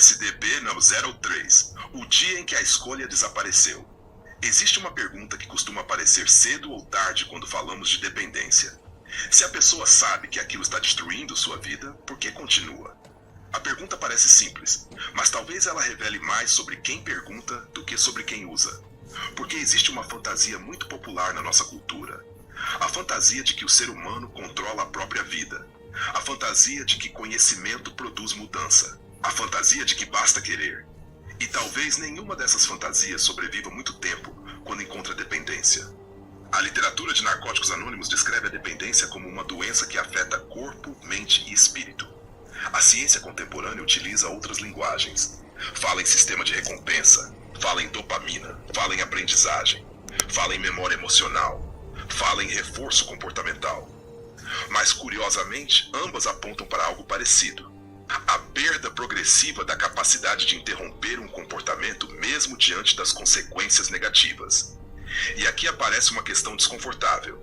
NSDB no 03, o dia em que a escolha desapareceu. Existe uma pergunta que costuma aparecer cedo ou tarde quando falamos de dependência. Se a pessoa sabe que aquilo está destruindo sua vida, por que continua? A pergunta parece simples, mas talvez ela revele mais sobre quem pergunta do que sobre quem usa. Porque existe uma fantasia muito popular na nossa cultura. A fantasia de que o ser humano controla a própria vida. A fantasia de que conhecimento produz mudança. A fantasia de que basta querer. E talvez nenhuma dessas fantasias sobreviva muito tempo quando encontra dependência. A literatura de Narcóticos Anônimos descreve a dependência como uma doença que afeta corpo, mente e espírito. A ciência contemporânea utiliza outras linguagens. Fala em sistema de recompensa, fala em dopamina, fala em aprendizagem, fala em memória emocional, fala em reforço comportamental. Mas, curiosamente, ambas apontam para algo parecido. A perda progressiva da capacidade de interromper um comportamento mesmo diante das consequências negativas. E aqui aparece uma questão desconfortável.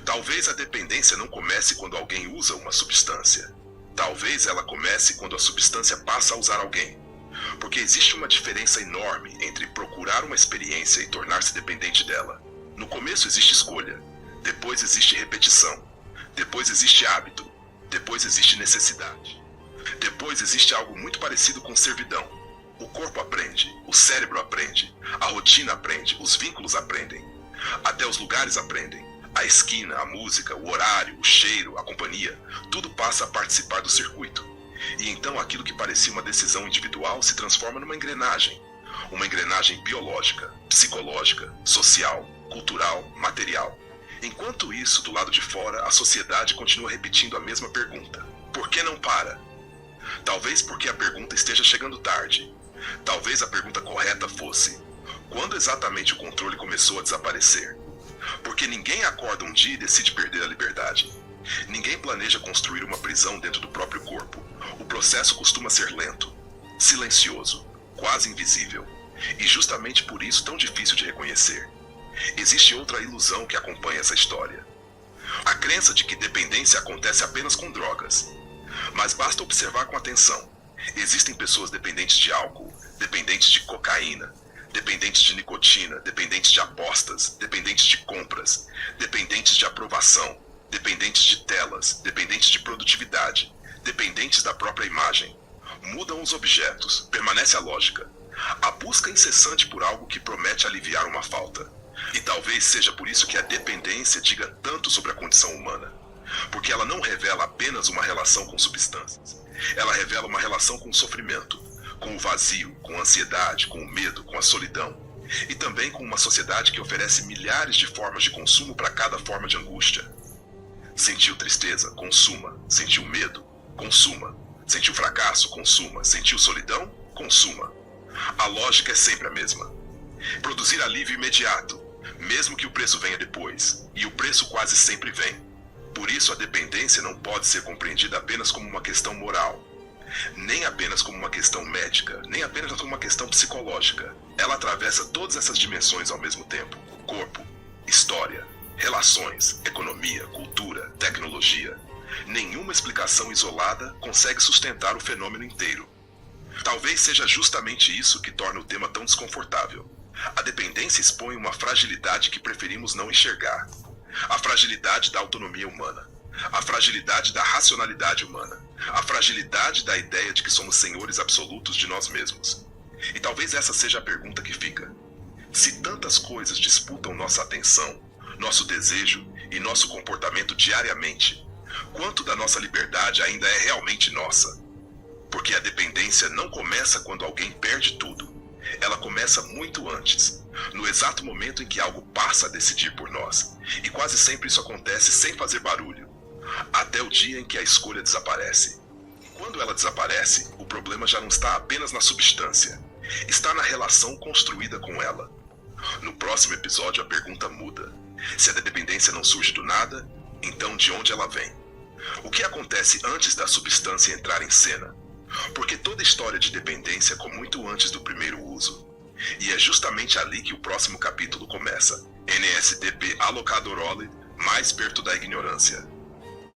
Talvez a dependência não comece quando alguém usa uma substância. Talvez ela comece quando a substância passa a usar alguém. Porque existe uma diferença enorme entre procurar uma experiência e tornar-se dependente dela. No começo existe escolha, depois existe repetição, depois existe hábito, depois existe necessidade. Depois existe algo muito parecido com servidão. O corpo aprende, o cérebro aprende, a rotina aprende, os vínculos aprendem. Até os lugares aprendem. A esquina, a música, o horário, o cheiro, a companhia, tudo passa a participar do circuito. E então aquilo que parecia uma decisão individual se transforma numa engrenagem. Uma engrenagem biológica, psicológica, social, cultural, material. Enquanto isso, do lado de fora, a sociedade continua repetindo a mesma pergunta. Por que não para? Talvez porque a pergunta esteja chegando tarde. Talvez a pergunta correta fosse: quando exatamente o controle começou a desaparecer? Porque ninguém acorda um dia e decide perder a liberdade. Ninguém planeja construir uma prisão dentro do próprio corpo. O processo costuma ser lento, silencioso, quase invisível. E justamente por isso tão difícil de reconhecer. Existe outra ilusão que acompanha essa história. A crença de que dependência acontece apenas com drogas. Mas basta observar com atenção. Existem pessoas dependentes de álcool, dependentes de cocaína, dependentes de nicotina, dependentes de apostas, dependentes de compras, dependentes de aprovação, dependentes de telas, dependentes de produtividade, dependentes da própria imagem. Mudam os objetos, permanece a lógica. A busca incessante por algo que promete aliviar uma falta. E talvez seja por isso que a dependência diga tanto sobre a condição humana. Porque ela não revela apenas uma relação com substâncias. Ela revela uma relação com o sofrimento, com o vazio, com a ansiedade, com o medo, com a solidão. E também com uma sociedade que oferece milhares de formas de consumo para cada forma de angústia. Sentiu tristeza? Consuma. Sentiu medo? Consuma. Sentiu fracasso? Consuma. Sentiu solidão? Consuma. A lógica é sempre a mesma. Produzir alívio imediato, mesmo que o preço venha depois. E o preço quase sempre vem. Por isso a dependência não pode ser compreendida apenas como uma questão moral, nem apenas como uma questão médica, nem apenas como uma questão psicológica. Ela atravessa todas essas dimensões ao mesmo tempo: corpo, história, relações, economia, cultura, tecnologia. Nenhuma explicação isolada consegue sustentar o fenômeno inteiro. Talvez seja justamente isso que torna o tema tão desconfortável. A dependência expõe uma fragilidade que preferimos não enxergar. A fragilidade da autonomia humana, a fragilidade da racionalidade humana, a fragilidade da ideia de que somos senhores absolutos de nós mesmos. E talvez essa seja a pergunta que fica. Se tantas coisas disputam nossa atenção, nosso desejo e nosso comportamento diariamente, quanto da nossa liberdade ainda é realmente nossa? Porque a dependência não começa quando alguém perde tudo. Ela começa muito antes, no exato momento em que algo passa a decidir por nós. E quase sempre isso acontece sem fazer barulho, até o dia em que a escolha desaparece. E quando ela desaparece, o problema já não está apenas na substância, está na relação construída com ela. No próximo episódio a pergunta muda. Se a dependência não surge do nada, então de onde ela vem? O que acontece antes da substância entrar em cena? Porque toda história de dependência é muito antes do primeiro uso. E é justamente ali que o próximo capítulo começa. NSDP Alocadorole, mais perto da ignorância.